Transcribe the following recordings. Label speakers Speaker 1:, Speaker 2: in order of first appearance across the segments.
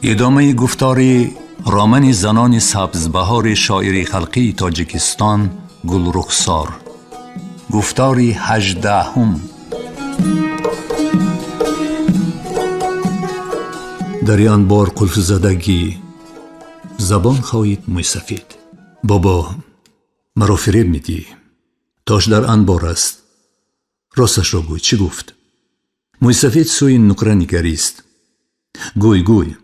Speaker 1: ادامه گفتار رامن زنان سبزبهار شاعر خلقی تاجیکستان گلرخسار. گفتار 18. در آن بار قلف زدگی زبان خواهید موسفید. بابا مرا فریب میدی؟ تاش در انبار است. راستش را گوی. چی گفت؟ موسفید سوی نکره نگریست. گوی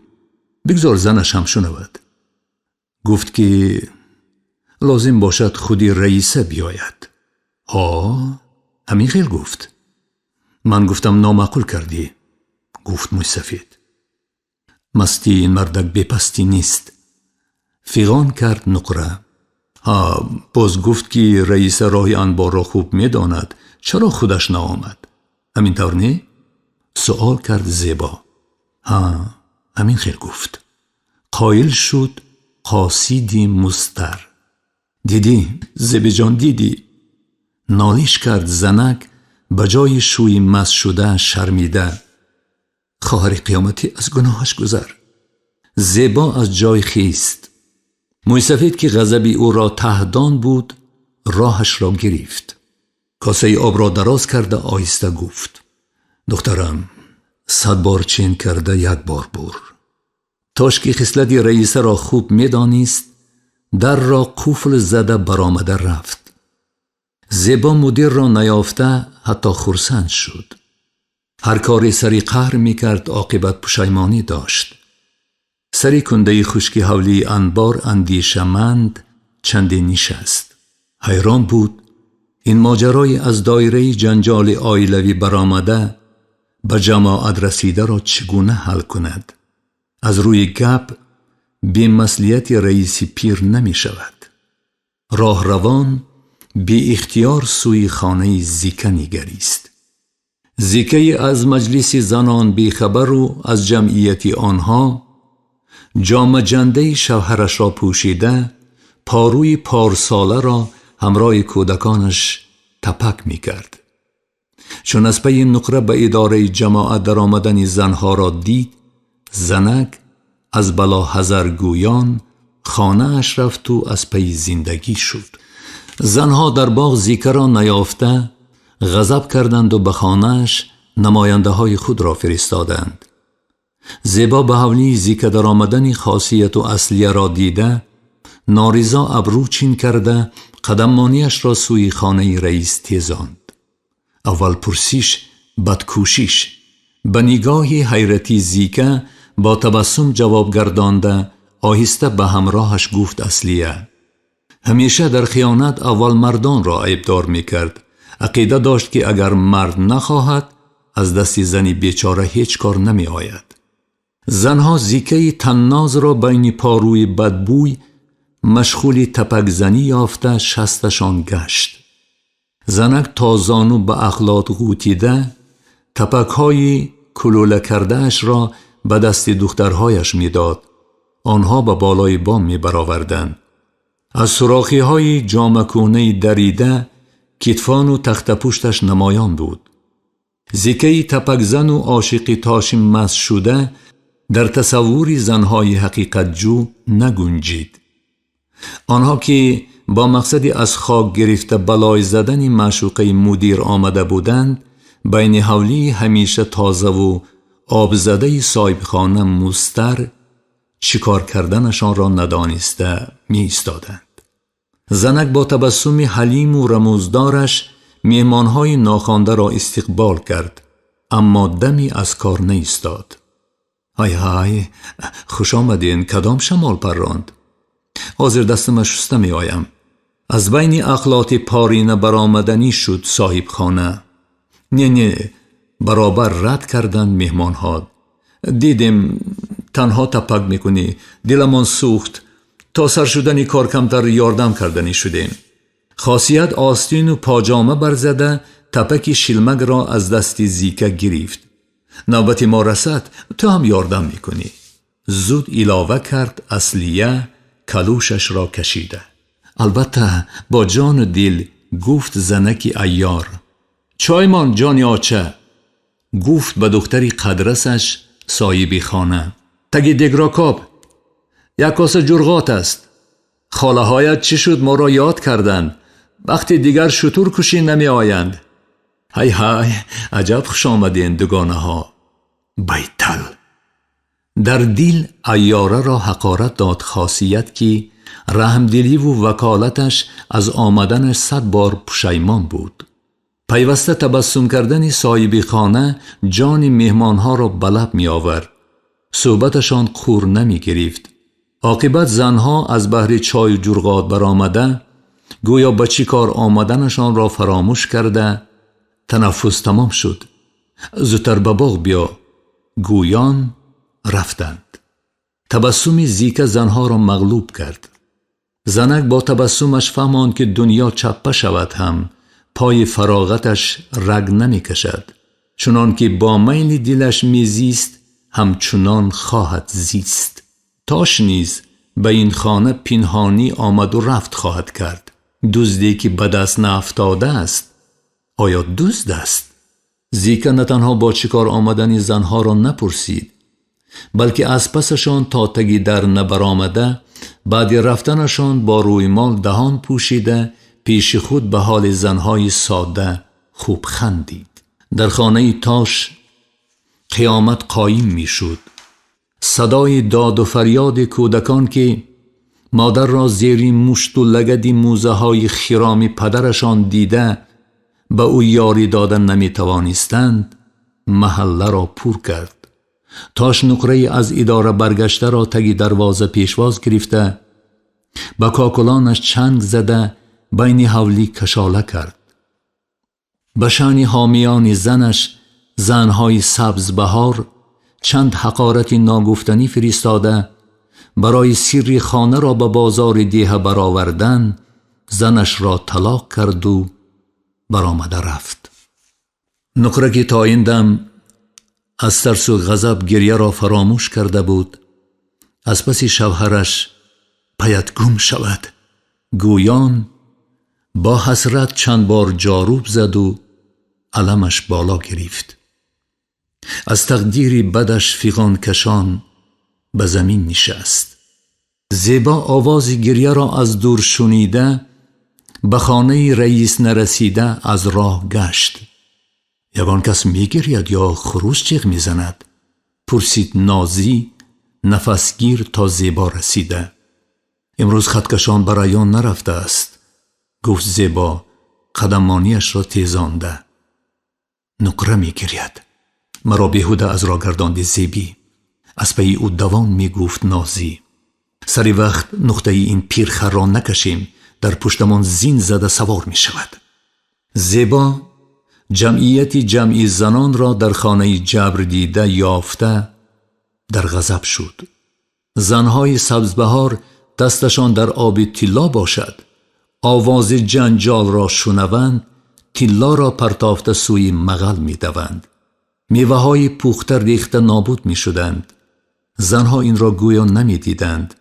Speaker 1: بگذار زنش هم شنود. گفت که لازم باشد خودی رئیسه بیاید. همین خیل گفت. من گفتم نامعقول کردی. گفت موسفید مستی این مردک بپستی نیست. فیغان کرد نقره. باز گفت که رئیس راهی انبار را خوب میداند، چرا خودش نآمد؟ همین طور نه؟ سؤال کرد زیبا. همین خیل گفت. قایل شد قاصدی مستر. دیدی زیبا جان، دیدی؟ نالیش کرد زنک بجای شوی مست شده شرمیده. خواهر قیامتی از گناهش گذر. زیبا از جای خیست. موسفید که غضب او را تهدان بود راهش را گرفت. کاسه آب را دراز کرده آهسته گفت دخترم 100 بار چین کرده 1 بار بر. تاش که خصلت رئیس را خوب میدانست در را قفل زده برآمده رفت. زیبا مدیر را نیافته حتی خرسند شد. هر کاری سری قهر میکرد عاقبت پشیمانی داشت. سری کنده خشکی حولی انبار اندیشمند چندین نشست. حیران بود این ماجرای از دایره جنجال عائلوی برآمده به جماعت رسیده را چگونه حل کند. از روی گپ بی مسئولیت رئیسی پیر نمی شود. راه روان بی اختیار سوی خانه زیکه نگریست. زیکه از مجلس زنان بی خبر و از جمعیت آنها جامه جنده شوهرش را پوشیده پاروی پارساله را همراه کودکانش تپک می کرد. چون از پی نقره به اداره جماعت در آمدن زنها را دید، زنک از بلا حذر گویان خانه اش رفت و از پی زندگی شد. زنها در باغ زیکه را نیافته غضب کردند و به خانه اش نماینده های خود را فرستادند. زیبا به حولی زیکه در آمدن خاصیت و اصلیه را دیده نارضا ابرو چین کرده قدمانیش را سوی خانه رئیس تیزاند. اول پرسیش بعد کوشش. به نگاهی حیرتی زیکه با تبسم جواب گردانده آهسته به همراهش گفت اصلیه. همیشه در خیانت اول مردان را عیبدار میکرد. عقیده داشت که اگر مرد نخواهد از دست زنی بیچاره هیچ کار نمی آید. زنها زیکه تناز را بین پاروی بدبوی مشغول تپک زنی یافته شستشان گشت. زنک تا زانو به اخلاط غوطیده تپک های کلوله کرده اش را به دست دخترهایش میداد. آنها به بالای بام می برآوردند. از سوراخی های جامه کونه دریده کتفان و تخت پوشتش نمایان بود. زیکه تپک زن و عاشقی تاش مست شده در تصوری زنهای حقیقت جو نگنجید. آنها که با مقصدی از خاک گرفته بلای زدن معشوقه مدیر آمده بودند بین حولی همیشه تازه و آب زده صاحب خانه مستر چیکار کردنشان را ندانسته می ایستادند. زنک با تبسم حلیم و رموزدارش میهمانهای ناخوانده را استقبال کرد، اما دمی از کار نایستاد. های خوش آمدین، کدام شمال پراند؟ حاضر دستم شسته می آیم. از بین اخلاط پارینه برآمدنی شد صاحب خانه. نه برابر رد کردند مهمانها. دیدیم تنها تپک میکنی، دلمان سوخت، تا سر شدنی کار کمتر یاردم کردنی شدیم. خاصیت آستین و پاجامه برزده تپک شلمگ را از دست زیکه گرفت. نوبت ما رسد تو هم یاردم میکنی. زود علاوه کرد اصلیه کلوشش را کشیده. البته با جان و دل گفت زنکی عیار. چایمان جانی آچه. گفت به دختری قدرسش صاحب خانه. تگی دگراکاب، یک کاسه جرغات است. خاله هایت چی شد ما را یاد کردند، وقتی دیگر شتر کشی نمی آیند. های های، عجب خوش آمدین دگانه ها. بیتل در دیل ایاره را حقارت داد، خاصیت که رحمدلی و وکالتش از آمدن 100 بار پشیمان بود. پیوسته تبسم کردن صاحب خانه جان مهمانها را بلب می آورد. صحبتشان قور نمی گرفت. عاقبت زنها از بهر چای و جرغات برآمده گویا به چی کار آمدنشان را فراموش کرده تنفس تمام شد. زودتر به باغ بیا. گویان رفتند. تبسم زیکه زنها را مغلوب کرد. زنک با تبسمش فهماند که دنیا چپه شود هم پای فراغتش رگ نمی کشد. چنان که با میل دلش می زیست همچنان خواهد زیست. تاش نیز به این خانه پنهانی آمد و رفت خواهد کرد. دزدی که به دست نافتاده است آیا دزد است؟ زیکه نه تنها با چیکار آمدن زنها را نپرسید، بلکه از پسشان تا تگی در نبرآمده بعد رفتنشان با رویمال دهان پوشیده پیش خود به حال زنهای ساده خوب خندید. در خانه تاش قیامت قایم می شد. صدای داد و فریاد کودکان که مادر را زیر مشت و لگد موزه های خرام پدرشان دیده به او یاری دادن نمی توانستند محله را پر کرد. تاش نقره از اداره برگشته را تگی دروازه پیشواز گرفته با کاکلانش چنگ زده بین حولی کشاله کرد. به شأن حامیان زنش زنهای سبز بهار چند حقارت ناگفتنی فرستاده برای سری خانه را به بازار دیه برآوردن زنش را طلاق کرد و برآمده رفت. نقره که تا این دم از ترس و غضب گریه را فراموش کرده بود از پس شوهرش پیت گم شود گویان با حسرت چند بار جاروب زد و علمش بالا گرفت. از تقدیر بدش فیغان کشان به زمین نشست. زیبا آواز گریه را از دور شنیده به خانه رئیس نرسیده از راه گشت. یگان کس می گرید یا خروش جیغ می زند؟ پرسید نازی نفسگیر تا زیبا رسیده. امروز خطکشان برایان نرفته است، گفت زیبا قدمانیش را تیزانده. نقره می گرید. مرا بیهوده از را گرداندی زیبی. از پی او دوام می گفت نازی. سری وقت نقطه این پیرخر را نکشیم، در پشتمان زین زده سوار می شود. زیبا جمعیتی جمعی زنان را در خانه جبر دیده یافته در غضب شد. زنهای سبزبهار دستشان در آب طلا باشد، آواز جنجال را شنوند، طلا را پرتافته سوی مغل می دوند. میوه های پوخته ریخته نابود می شدند. زنها این را گویا نمی دیدند.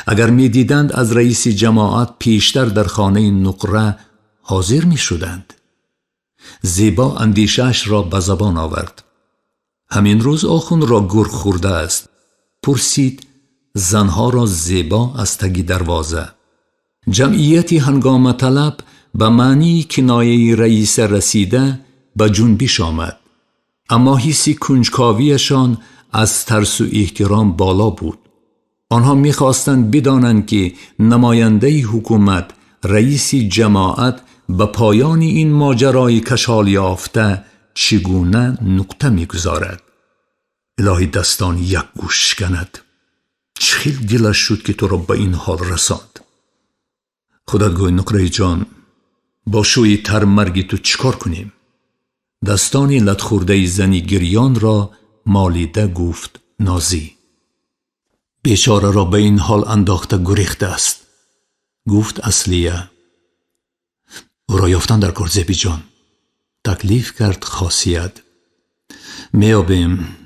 Speaker 1: اگر می دیدند از رئیس جماعت پیشتر در خانه نقره حاضر می شدند. زیبا اندیشش را به زبان آورد. همین روز آخوند را گرگ خورده است. پرسید زنها را زیبا از تگی دروازه. جمعیتی هنگام طلب به معنی کنایه رئیس رسیده به جنبش آمد، اما حسی کنجکاویشان از ترس و احترام بالا بود. آنها می‌خواستند بدانند که نماینده حکومت رئیس جماعت به پایان این ماجرای کشال یافته چگونه نقطه می‌گذارد. الهی دستان یک گوش کند. چخیل دلش شد که تو را به این حال رساند. خودت گوی نقره جان، با شوی تر مرگ تو چکار کنیم؟ دستانی لطخورده زنی گریان را مالیده گفت نازی. بیچاره را به این حال انداخته گریخته است، گفت اصلیه. او را یافتن در کار زیبی جان. تکلیف کرد خاصیت. میابیم،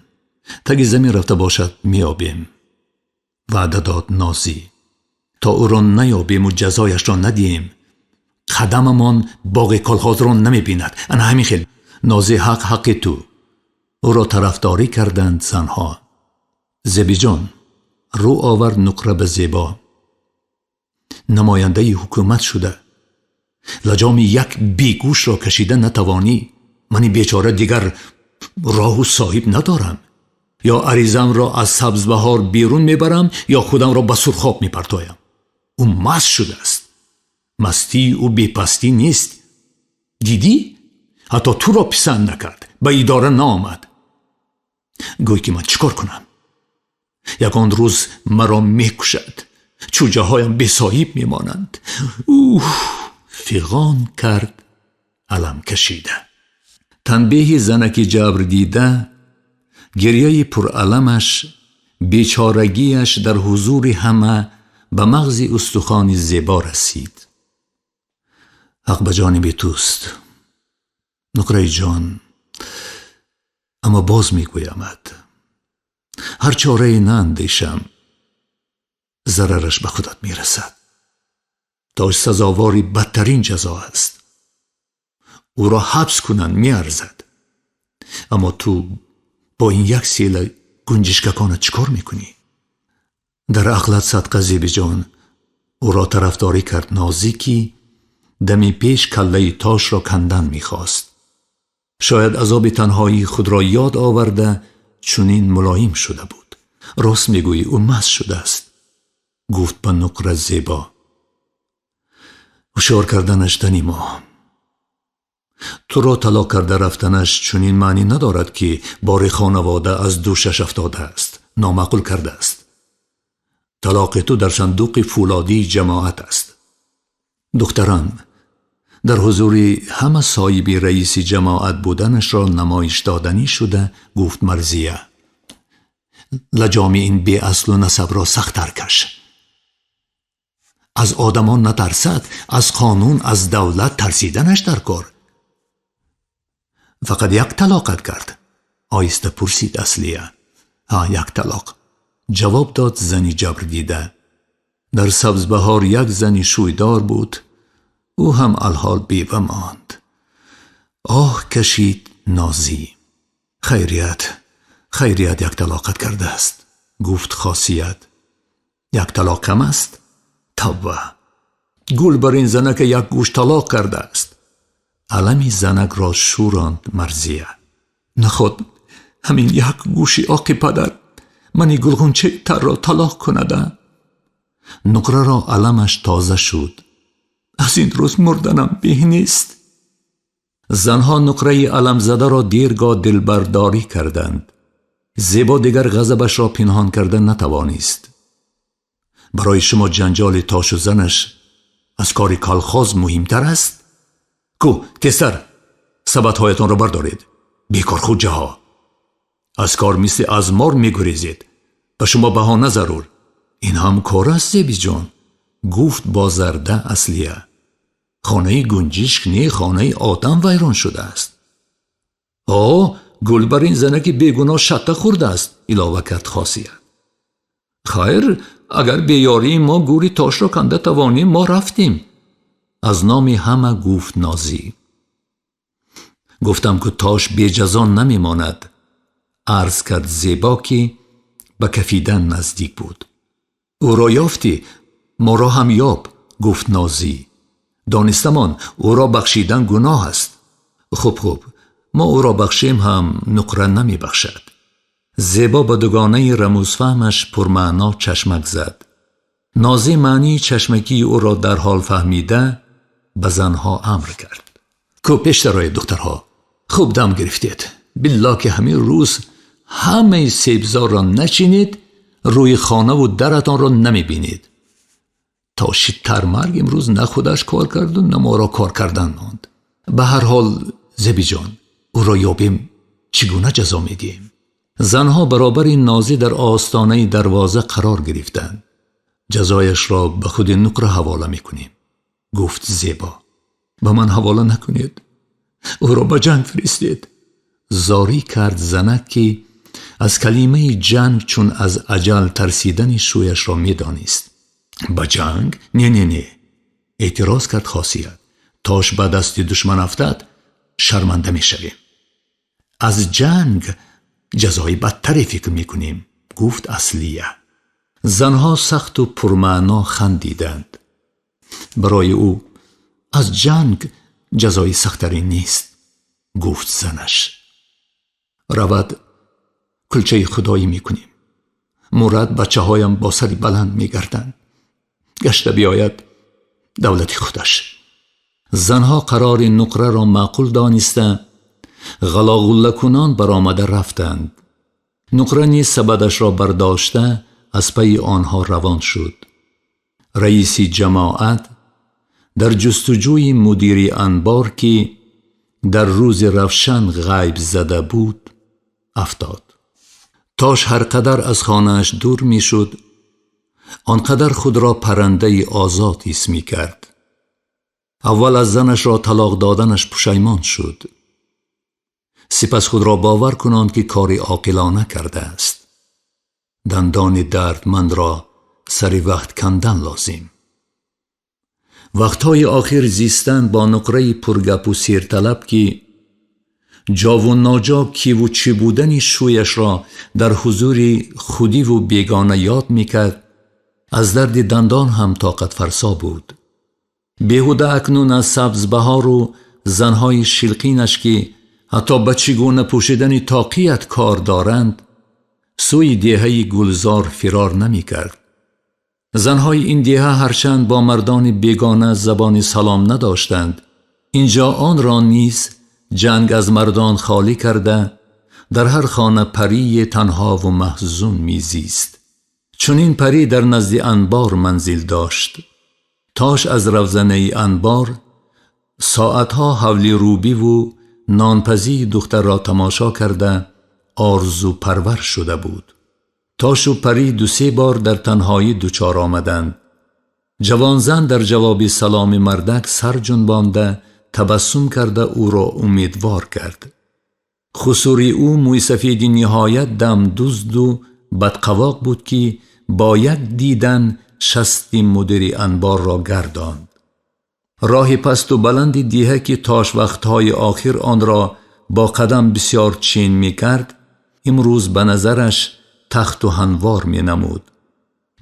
Speaker 1: تگی زمین رفته باشد میابیم. وعده داد نازی. تا او را نیابیم و جزایش را ندیم قدممان باغ کلخاز را نمی بیند. انا همین خیل نازی حق تو. او را طرفداری کردند زنها. زبی جان رو آورد نقره به زیبا. نماینده حکومت شده، لجام یک بیگوش را کشیده نتوانی؟ منی بیچاره دیگر راه و صاحب ندارم. یا عریضم را از سبزبهار بیرون میبرم یا خودم را به سرخاب میپرتایم. او مست شده است. مستی او بیپستی نیست. دیدی؟ حتی تو را پسند نکرد، به اداره نآمد. گوی که من چیکار کنم؟ یکان روز مرا میکشد، چوجه هایم بی صاحب میمانند. فیغان کرد، علم کشیده. تنبیه زنک جبر دیده، گریه پرعلمش، بیچارگیش در حضور همه به مغز استخوان زیبا رسید. حق به جانب توست نقره جان، اما باز میگویمت هر چاره ناندیشم ضررش به خودت میرسد. تاش سزاواری بدترین جزا است. او را حبس کنن میارزد. اما تو با این یک سیل گنجشککانه چکار میکنی؟ در عقلت صدقه زیبی جان او را طرفداری کرد. نازکی دمی پیش کله تاش را کندن میخواست. شاید عذاب تنهایی خود را یاد آورده چنین ملایم شده بود. راست میگویی او مست شده است، گفت به نقره زیبا. هوشیار کردنش تنیما. تو را طلاق کرده رفتنش چنین معنی ندارد که بار خانواده از دوشش افتاده است، نامعقول کرده است. طلاق تو در صندوق فولادی جماعت است. دختران در حضور همه صاحب رئیس جماعت بودنش را نمایش دادنی شده گفت مرزیه. لجام این بی اصل و نسب را سخت‌تر کش. از آدمان نترسد، از قانون از دولت ترسیدنش در کار. فقط یک طلاقت کرد؟ آیسته پرسید اصلیه. یک طلاق، جواب داد زنی جبر دیده. در سبزبهار یک زنی شویدار بود، او هم الحال بیوه ماند. آه کشید نازی. خیریت یک طلاقت کرده است، گفت خاصیت. یک طلاق کم است؟ توبه، گل بر این زنک یک گوش طلاق کرده است. علمی زنک را شوراند مرزیه. نخود همین یک گوشی آقی پدر منی گلغنچه تر را طلاق کنده. نقره را علمش تازه شد. از این روز مردنم به نیست. زنها نقره علم زده را دیرگاه دلبرداری کردند. زیبا دیگر غضبش را پنهان کردن نتوانست. برای شما جنجال تاش و زنش از کار کالخاز مهمتر است؟ کو کسر سبدهایتان را بردارید. بیکار خوجه ها از کار مثل از مار میگریزید. به شما بهانه ضرور. این هم کار است زیبی جان، گفت با زرده اصلیه. خانه گنجشک نه، خانه آدم ویران شده است. گل بر این زنک بیگناه شطه خورده است، علاوه کرد خاصیه. خیر، اگر بیاری ما گوری تاش را کنده توانیم ما رفتیم. از نام همه گفت نازی. گفتم که تاش بی جزا نمی ماند. عرض کرد زیبا که به کفیدن نزدیک بود. او را یافتی، ما را هم یاب، گفت نازی. دانستمان او را بخشیدن گناه است. خوب ما او را بخشیم هم نقره نمی بخشد. زیبا به دوگانه رموزفهمش پرمعنا چشمک زد. نازی معنی چشمکی او را در حال فهمیده به زنها امر کرد. کو پیش درآیید دخترها، خوب دم گرفتید. بالله که همین روز همه سیبزار را نچینید، روی خانه و درتان را نمی بینید. تا شیدتر مرگ امروز نه خودش کار کرد و نه ما را کار کردن ماند. به هر حال زبی جان او را یابیم چگونه جزا می دهیم؟ زنها برابر نازی در آستانه دروازه قرار گرفتند. جزایش را به خود نقره حواله می کنیم، گفت زیبا. به من حواله نکنید، او را به جنگ فرستید. زاری کرد زنک که از کلمه جنگ چون از اجل ترسیدن شویش را می دانست. به جنگ؟ نه. اعتراض کرد خاصیت. تاش به دست دشمن افتد شرمنده می شویم. از جنگ جزای بدتری فکر می کنیم، گفت اصلیه. زنها سخت و پرمعنا خندیدند. برای او از جنگ جزای سختری نیست. گفت زنش رود کلچه خدایی میکنیم. مراد بچه هایم با سری بلند میگردند. گشته بیاید دولت خودش. زنها قرار نقره را معقول دانسته غلاغله کنان برآمده رفتند. نقره نیز سبدش را برداشته از پی آنها روان شد. رئیس جماعت در جستجوی مدیر انبار که در روز روشن غیب زده بود افتاد. تاش هر قدر از خانهش دور می شد آنقدر خود را پرنده آزاد حس می کرد. اول از زنش را طلاق دادنش پشیمان شد. سپس خود را باور کناند که کاری عاقلانه کرده است. دندان دردمند را سر وقت کندن لازم. وقتهای آخر زیستن با نقره پرگپ و سیرطلب که جا و ناجا کی و چی بودن شویش را در حضور خودی و بیگانه یاد میکرد از درد دندان هم طاقت فرسا بود. بیهوده اکنون از سبز بهار و زنهای شلقینش که حتی به چگونه پوشیدن طاقیت کار دارند سوی دیهه گلزار فرار نمی کرد. زنهای این دیهه هرچند با مردان بیگانه زبان سلام نداشتند، اینجا آن را نیز جنگ از مردان خالی کرده در هر خانه پری تنها و محزون میزیست. چون این پری در نزد انبار منزل داشت. تاش از روزنه انبار ساعتها حولی روبی و نانپزی دختر را تماشا کرده آرزو پرور شده بود. تاش و پری 2-3 بار در تنهایی دوچار آمدند. جوان زن در جواب سلام مردک سر جنبانده تبسم کرده او را امیدوار کرد. خسوری او موی سفید نهایت دم دزد و بدقواق بود که با یک دیدن شست مدیر انبار را گرداند. راه پست و بلند دیهه که تاش وقتهای آخر آن را با قدم بسیار چین می کرد امروز به نظرش تخت و هنوار می نمود.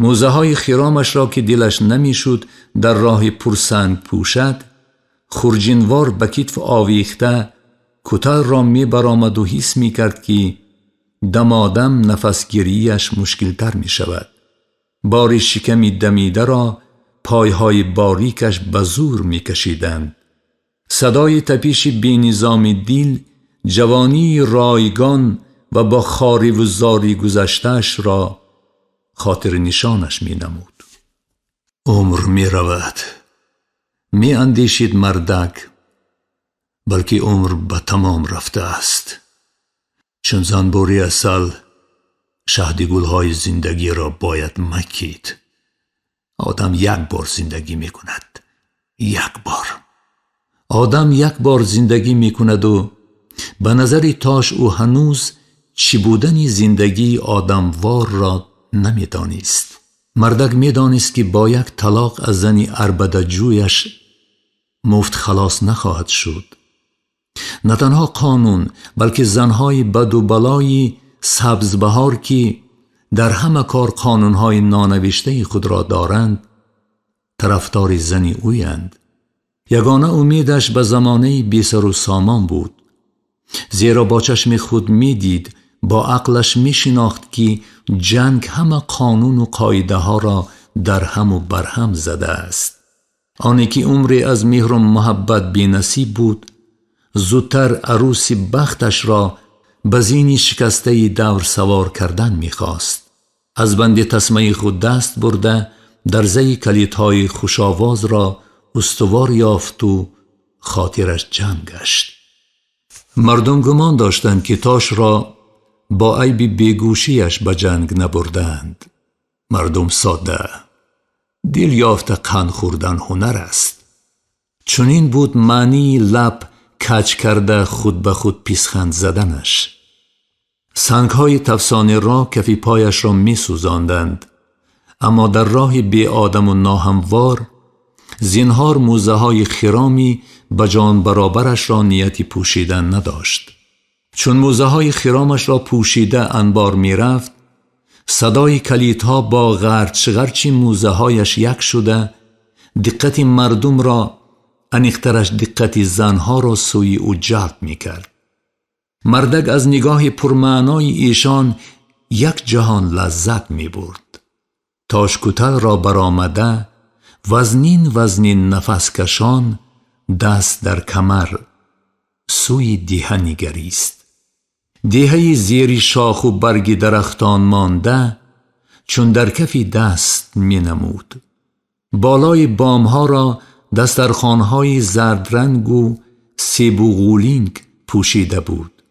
Speaker 1: موزه های خرامش را که دلش نمی شد در راه پرسنگ پوشد خورجینوار به کتف آویخته کتل را می برآمد و حس می کرد که دمادم نفسگیریش مشکل تر می شود. بار شکمی دمیده را پایهای باریکش به زور می کشیدند. صدای تپیش بی نظام دل جوانی رایگان و با خاری و زاری گذشتش را خاطر نشانش می نمود. عمر می رود. می اندیشید مردک بلکه عمر به تمام رفته است. چون زنبوری اصل شهد گلهای زندگی را باید مکید. آدم یک بار زندگی می کند. یک بار. آدم یک بار زندگی می کند و به نظر تاش او هنوز چی بودن زندگی آدموار را نمی دانست. مردک می دانست که با یک طلاق از زنی عربده جویش مفت خلاص نخواهد شد. نه تنها قانون بلکه زنهای بد و بلای سبز بهار که در همه کار قانونهای نانوشته خود را دارند طرفدار زنی اویند. یگانه امیدش به زمانه بی سر و سامان بود، زیرا با چشم خود می دید، با عقلش می شناخت که جنگ همه قانون و قاعده ها را در هم و برهم زده است. آنی که عمری از مهر و محبت بی نصیب بود زودتر عروس بختش را به زین شکسته دور سوار کردن می خواست. از بند تسمه خود دست برده درزه کلیدهای خوشاواز را استوار یافت و خاطرش جمع گشت. مردم گمان داشتند که تاش را با عیب بیگوشیش به جنگ نبردند. مردم ساده، دل یافته قند خوردن هنر است. چون این بود معنی لب کج کرده خود به خود پیسخند زدنش. سنگهای تفسانه را کفی پایش را می سوزاندند، اما در راه بی آدم و ناهموار زینهار موزه های خرامی به جان برابرش را نیتی پوشیدن نداشت. چون موزه های خرامش را پوشیده انبار می رفت صدای کلیدها با غرچ موزه هایش یک شده، دقت مردم را، انیخترش دقت زنها را سوی او جلب می کرد. مردک از نگاه پرمعنای ایشان یک جهان لذت می برد. تاشکوتل را برآمده، وزنین نفس کشان، دست در کمر سوی دیه نگریست. دیهی زیر شاخ و برگ درختان مانده چون در کفی دست می نمود. بالای بامها را دسترخوان‌های زرد رنگ و سیب و غولینگ پوشیده بود.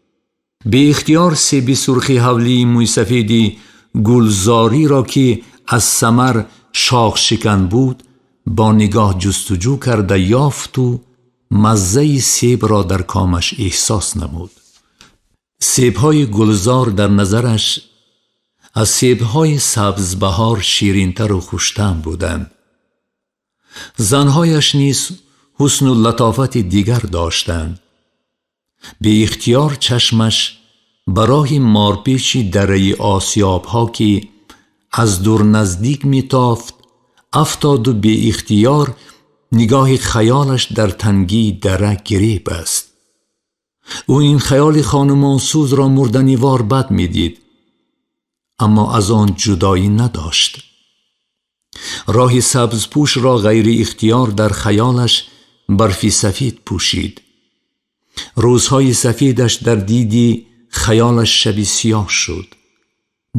Speaker 1: به اختیار سیبی سرخی حولی موسفیدی گلزاری را که از ثمر شاخ شکن بود با نگاه جستجو کرده یافت و مزه سیب را در کامش احساس نمود. سیب‌های گلزار در نظرش از سیب‌های سبزبهار شیرین‌تر و خوش‌طعم بودند. زنهایش نیز حسن و لطافت دیگر داشتند. به اختیار چشمش برای مارپیچی دره آسیاب‌ها که از دور نزدیک می‌تافت افتاد و به اختیار نگاه خیالش در تنگی دره گریب است. او این خیال خانمانسوز را مردنیوار بد می‌دید، اما از آن جدایی نداشت. راه سبز پوش را غیر اختیار در خیالش برفی سفید پوشید. روزهای سفیدش در دیدی خیالش شبی سیاه شد.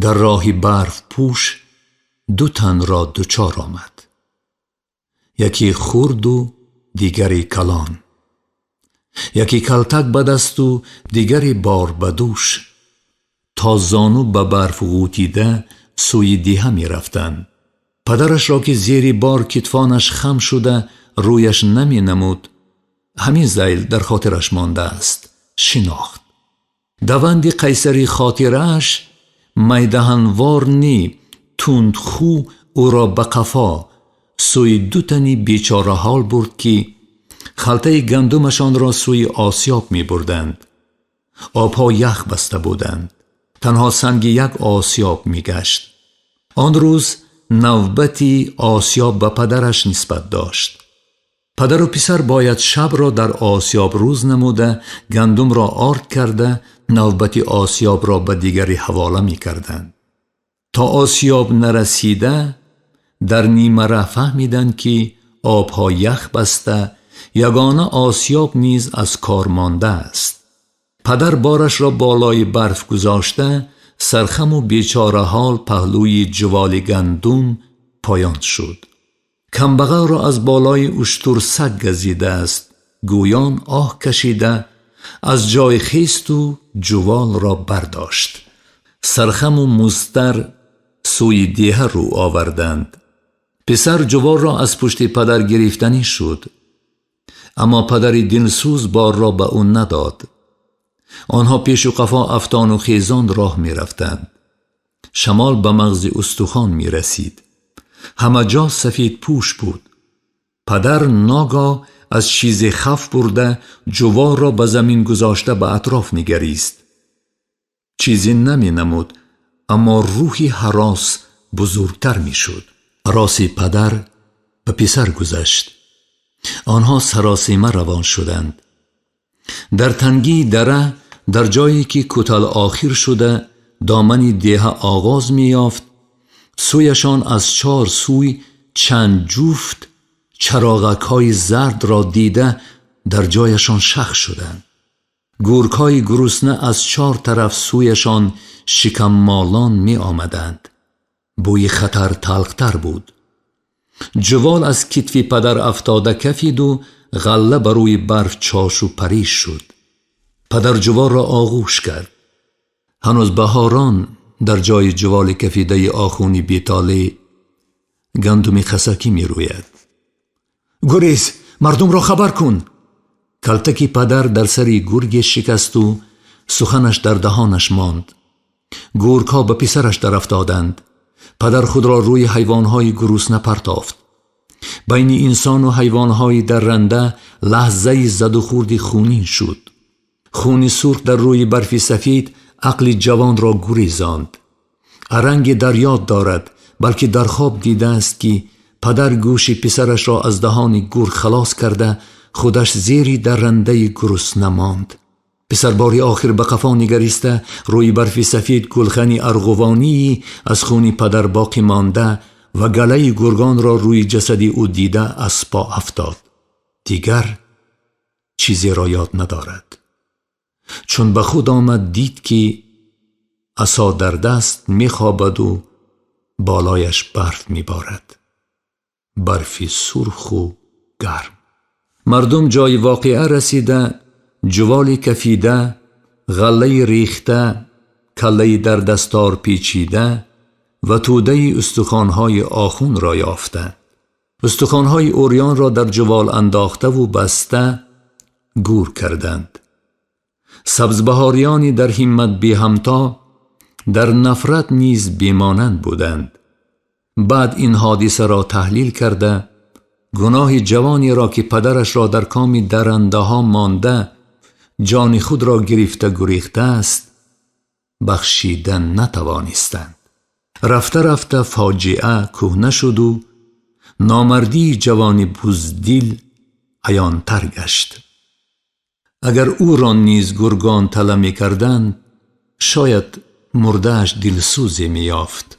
Speaker 1: در راه برف پوش دو تن را دچار آمد، یکی خرد و دیگری کلان، یکی کلتک به دست و دیگری بار به دوش. تا زانو به برف غوطیده سوی دیه می رفتند. پدرش را که زیر بار کتفانش خم شده رویش نمی نمود، همین ذیل در خاطرش مانده است. شناخت دوندی قیصری خاطرش میدهنوار نی تند خو او را به قفا سوی دو تنی بیچاره حال برد که خلطه گندمشان را سوی آسیاب می بردند. آبها یخ بسته بودند. تنها سنگ یک آسیاب می گشت. آن روز نوبتی آسیاب به پدرش نسبت داشت. پدر و پسر باید شب را در آسیاب روز نموده گندم را آرد کرده نوبتی آسیاب را به دیگری حواله می کردند. تا آسیاب نرسیده در نیمه ره فهمیدند که آبها یخ بسته، یگانه آسیاب نیز از کار مانده است. پدر بارش را بالای برف گذاشته سرخم و بیچاره حال پهلوی جوال گندم پایان شد. کمبغل را از بالای اشتر سگ گزیده است. گویان آه کشیده از جای خیست و جوال را برداشت. سرخم و مستر سوی دیه رو آوردند. پسر جوال را از پشت پدر گرفتنی شد، اما پدری دلسوز بار را به او نداد. آنها پیش و قفا افتان و خیزان راه می رفتند. شمال به مغز استخوان می رسید. همه جا سفید پوش بود. پدر ناگاه از چیز خف برده جوار را به زمین گذاشته به اطراف نگریست. چیزی نمی نمود، اما روحی هراس بزرگتر می شد. هراس پدر به پسر گذشت. آنها سراسیمه روان شدند. در تنگی دره در جایی که کتل آخر شده دامنی دیه آغاز می یافت، سویشان از چار سوی چند جفت چراغک های زرد را دیده در جایشان شخ شدند. گرگ های گرسنه از چار طرف سویشان شکم مالان می آمدند. بوی خطر تلختر بود. جوال از کتف پدر افتاده کفید و غله بر روی برف چاش و پریش شد. پدر جوال را آغوش کرد. هنوز بهاران در جای جوال کفیده آخونی بیتاله گندم خسکی می روید. گریز، مردم را خبر کن. کلتکی پدر در سری گرگ شکست و سخنش در دهانش ماند. گرگ ها به پسرش در افتادند. پدر خود را روی حیوانهای گرسنه پرتافت. بین انسان و حیوانهای درنده لحظه زد و خورد خونین شد. خون سرخ در روی برف سفید عقل جوان را گریزاند. رنگ دریا دارد، بلکه در خواب دیده است که پدر گوش پسرش را از دهان گور خلاص کرده خودش زیری درنده گرسنه ماند. پسر باری آخر به قفا نگریسته روی برف سفید گلخنی ارغوانی از خون پدر باقی مانده و گله گرگان را روی جسدی او دیده از پا افتاد. دیگر چیزی را یاد ندارد. چون به خود آمد دید که عصا در دست میخوابد و بالایش برف میبارد، برفی سرخ و گرم. مردم جای واقعه رسیده جوالی کفیده، غله ریخته، کله در دستار پیچیده و توده استخوان‌های آخون را یافته. استخوان‌های اوریان را در جوال انداخته و بسته گور کردند. سبزبهاریانی در همت بی همتا، در نفرت نیز بیمانند بودند. بعد این حادثه را تحلیل کرده گناه جوانی را که پدرش را در کام درنده ها مانده جان خود را گرفته گریخته است بخشیدن نتوانستند. رفته رفته فاجعه کهنه شد و نامردی جوان بزدل عیان‌تر گشت. اگر او را نیز گرگان طلب می‌کردند شاید مرده‌اش دلسوزی می‌یافت.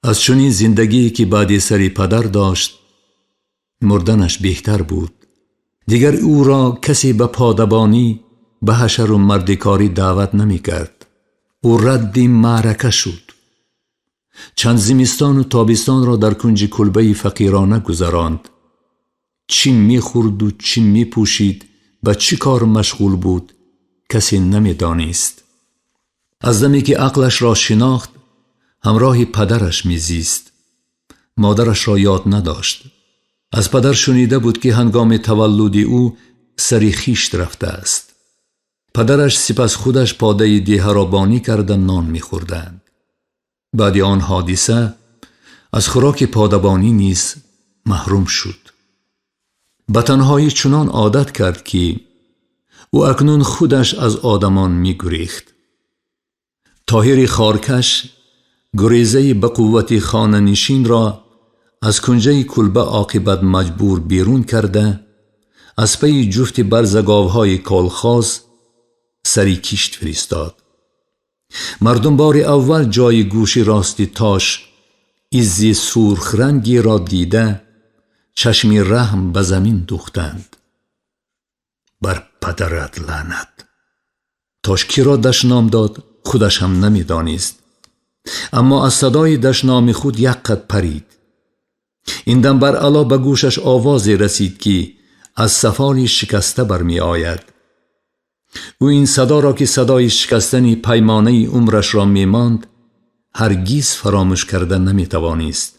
Speaker 1: از چنین زندگی که بعد سری پدر داشت مردنش بهتر بود. دیگر او را کسی به پادبانی به حشر و مردکاری دعوت نمی کرد. او رد معرکه شد. چند زمستان و تابستان را در کنج کلبه فقیرانه گذراند. چی می خورد و چی می پوشید، به چی کار مشغول بود کسی نمی دانست. از دمی که عقلش را شناخت همراه پدرش می زیست. مادرش را یاد نداشت. از پدر شنیده بود که هنگام تولد او سری خیشت رفته است. پدرش سپس خودش پاده دیه را بانی کرده نان می خوردند. بعد آن حادثه از خوراک پادبانی نیز محروم شد. به تنهایی چنان عادت کرد که او اکنون خودش از آدمان می گریخت. طاهر خارکش گریزه به قوت خانه نشین را از کنجه کلبه عاقبت مجبور بیرون کرده از پی جفت برزگاوهای کالخاز سری کشت فرستاد. مردم بار اول جای گوش راستی تاش ایزی سرخ رنگی را دیده چشمی رحم به زمین دوختند. بر پدرت لعنت. تاش کی را دشنام داد خودش هم نمی دانست. اما از صدای دشنام خود یک قد پرید. این دم بر علا به گوشش آوازی رسید که از سفالی شکسته برمی آید. او این صدا را که صدای شکستن پیمانه عمرش را می ماند هرگیز فراموش کرده نمی توانست.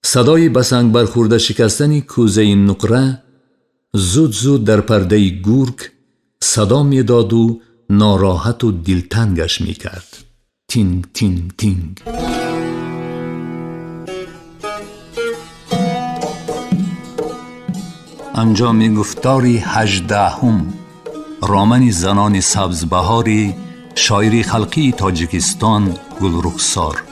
Speaker 1: صدای بسنگ برخورده شکستن کوزه نقره زود زود در پرده گورگ صدا می داد و ناراحت و دلتنگش می کرد. تینگ تینگ تینگ. انجام گفتاری 18 رامن زنان سبزبهاری شاعری خلقی تاجیکستان گلرخسار.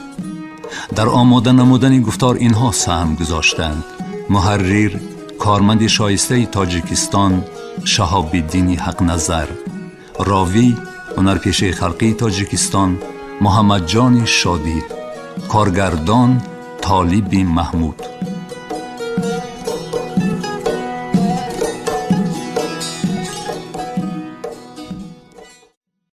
Speaker 1: در آماده نمودن گفتار اینها سهم گذاشتند: محرر کارمند شایسته تاجیکستان شهاب الدین حق نظر، راوی هنرپیشه خلقی تاجیکستان محمد جان شادی، کارگردان طالب محمود.